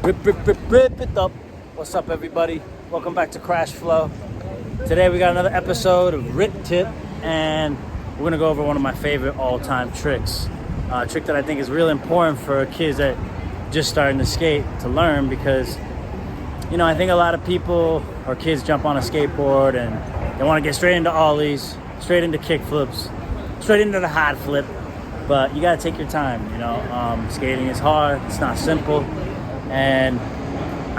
Rip it up. What's up, everybody? Welcome back to Crash Flow. Today we got another episode of Rip Tip, and we're gonna go over one of my favorite all-time tricks. A trick that I think is really important for kids that just starting to skate to learn, because I think a lot of people or kids jump on a skateboard and they want to get straight into ollies, straight into kick flips, straight into the hot flip. But you gotta take your time. Skating is hard. It's not simple. And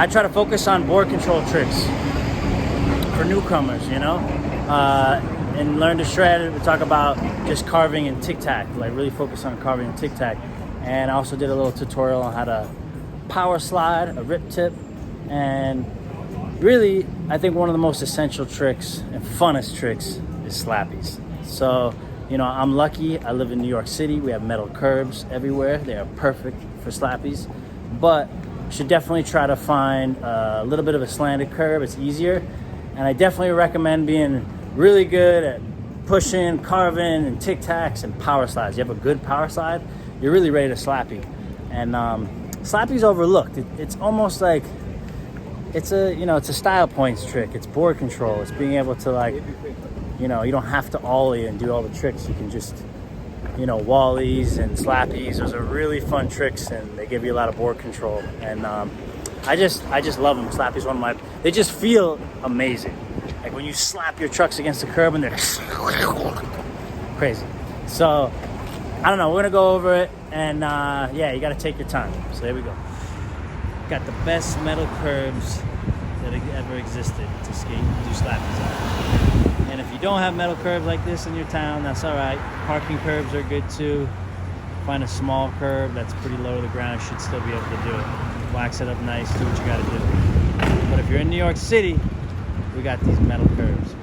I try to focus on board control tricks for newcomers, and learn to shred. We talk about just carving and tic-tac, like really focus on carving and tic-tac. And I also did a little tutorial on how to power slide, a rip tip. And really, I think one of the most essential tricks and funnest tricks is Slappys. So, I'm lucky. I live in New York City. We have metal curbs everywhere. They are perfect for Slappys. But you should definitely try to find a little bit of a slanted curb. It's easier. And I definitely recommend being really good at pushing, carving, and tic-tacs and power slides. You have a good power slide, you're really ready to Slappy. And Slappy's overlooked. It's almost like it's a style points trick. It's board control. It's being able to you don't have to ollie and do all the tricks. You can just wallies and Slappies. Those are really fun tricks, and they give you a lot of board control. And I just love them. Slappy's they just feel amazing. Like when you slap your trucks against the curb and they're crazy. So I don't know, we're gonna go over it, and you gotta take your time. So here we go. Got the best metal curbs that ever existed to skate and do Slappies on. And if you don't have metal curbs like this in your town, that's all right. Parking curbs are good too. Find a small curb that's pretty low to the ground, you should still be able to do it. Wax it up nice, do what you gotta do. But if you're in New York City, we got these metal curbs.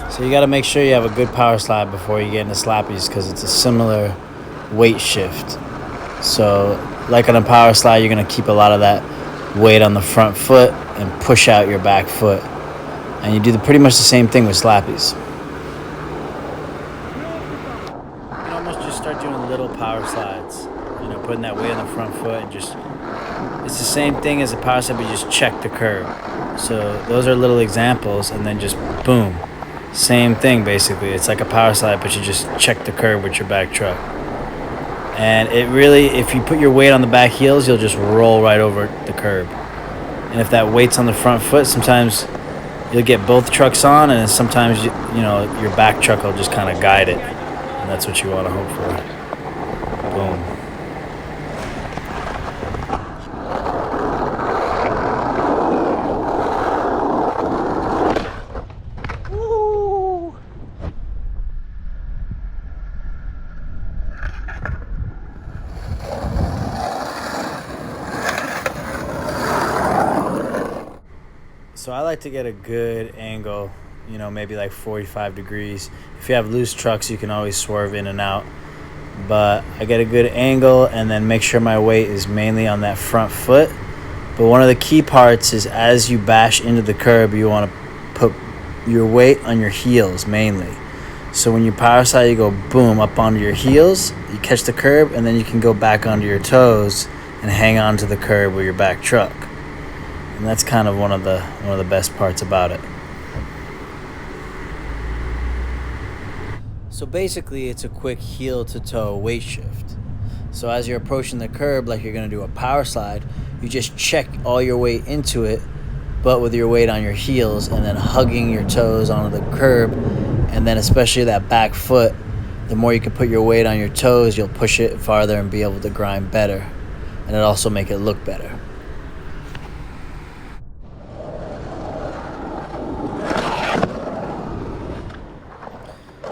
So you got to make sure you have a good power slide before you get into Slappys, because it's a similar weight shift. So like on a power slide, you're going to keep a lot of that weight on the front foot and push out your back foot. And you do pretty much the same thing with Slappys. You can almost just start doing little power slides, putting that weight on the front foot, and it's the same thing as a power slide, but you just check the curb. So those are little examples, and then just boom. Same thing basically. It's like a power slide, but you just check the curb with your back truck. And it really, if you put your weight on the back heels, you'll just roll right over the curb. And if that weight's on the front foot, sometimes you'll get both trucks on, and sometimes your back truck will just kind of guide it. And that's what you want to hope for. Boom. So I like to get a good angle, maybe like 45 degrees. If you have loose trucks, you can always swerve in and out. But I get a good angle and then make sure my weight is mainly on that front foot. But one of the key parts is as you bash into the curb, you want to put your weight on your heels mainly. So when you power slide, you go boom up onto your heels, you catch the curb, and then you can go back onto your toes and hang on to the curb with your back truck. And that's kind of one of the best parts about it. So basically, it's a quick heel to toe weight shift. So as you're approaching the curb, like you're gonna do a power slide, you just check all your weight into it, but with your weight on your heels, and then hugging your toes onto the curb. And then especially that back foot, the more you can put your weight on your toes, you'll push it farther and be able to grind better. And it'll also make it look better.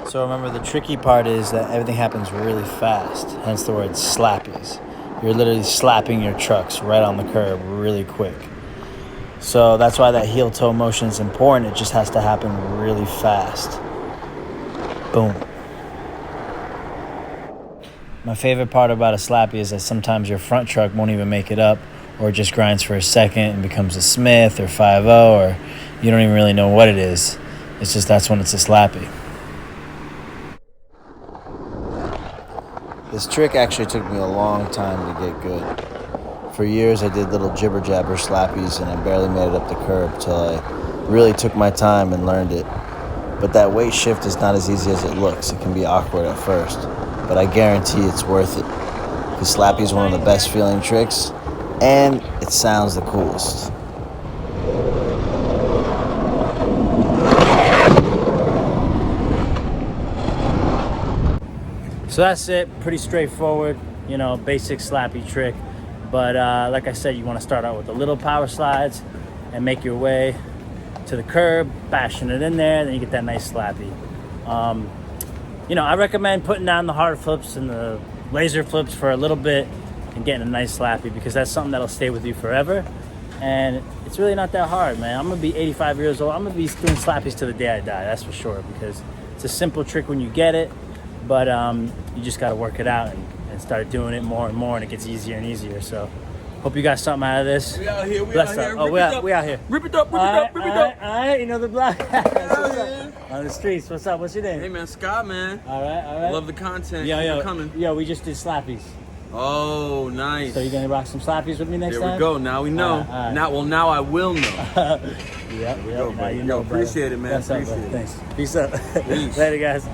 So remember, the tricky part is that everything happens really fast, hence the word Slappies. You're literally slapping your trucks right on the curb really quick. So that's why that heel toe motion is important. It just has to happen really fast. Boom. My favorite part about a Slappy is that sometimes your front truck won't even make it up, or just grinds for a second and becomes a Smith or 5-0, or you don't even really know what it is. It's just that's when it's a Slappy. This trick actually took me a long time to get good. For years I did little jibber jabber Slappies and I barely made it up the curb till I really took my time and learned it. But that weight shift is not as easy as it looks. It can be awkward at first, but I guarantee it's worth it. Because Slappy is one of the best feeling tricks, and it sounds the coolest. So that's it, pretty straightforward, basic Slappy trick. But like I said, you want to start out with the little power slides and make your way to the curb, bashing it in there, then you get that nice Slappy. I recommend putting down the hard flips and the laser flips for a little bit and getting a nice Slappy, because that's something that'll stay with you forever. And it's really not that hard, man. I'm gonna be 85 years old. I'm gonna be doing Slappies till the day I die, that's for sure, because it's a simple trick when you get it, but you just gotta work it out and start doing it more and more, and it gets easier and easier. So hope you got something out of this. We out here, we out here. Rip it up, rip it up. All right, you know the block. On the streets. What's up? What's your name? Hey man, Scott, man. All right. Love the content. Yo, coming. Yo, we just did Slappies. Oh, nice. So you gonna rock some Slappies with me next time? There we go. Now we know. All right. Now I will know. Yep. Appreciate it, man. Appreciate it. Thanks. Peace up. Peace. Later, guys.